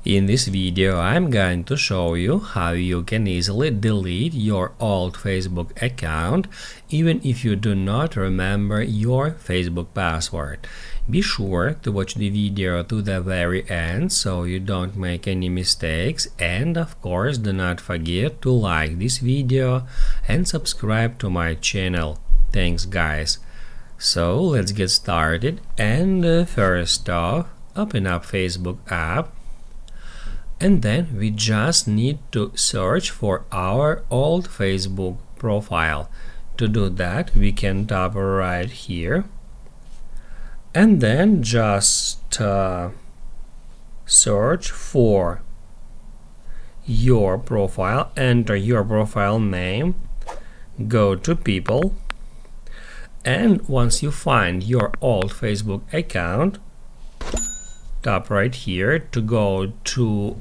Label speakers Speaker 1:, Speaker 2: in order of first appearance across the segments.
Speaker 1: In this video, I'm going to show you how you can easily delete your old Facebook account even if you do not remember your Facebook password. Be sure to watch the video to the very end so you don't make any mistakes, and of course do not forget to like this video and subscribe to my channel. Thanks guys. So let's get started, and first off, open up Facebook app. And then we just need to search for our old Facebook profile. To do that, we can tap right here and then just search for your profile, enter your profile name, go to people, and once you find your old Facebook account, tap right here to go to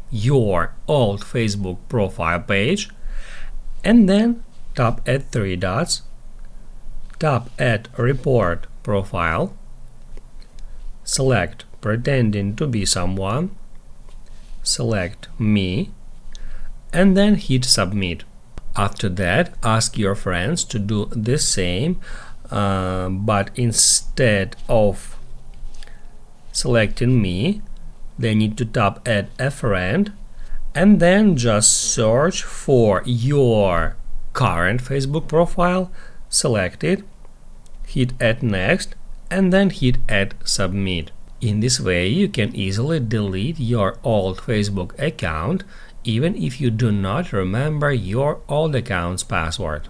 Speaker 1: your old Facebook profile page, and then tap at three dots, tap at report profile, select pretending to be someone, select me, and then hit submit. After that, ask your friends to do the same, but instead of selecting me, they need to tap add a friend and then just search for your current Facebook profile, select it, hit add next, and then hit add submit. In this way, you can easily delete your old Facebook account even if you do not remember your old account's password.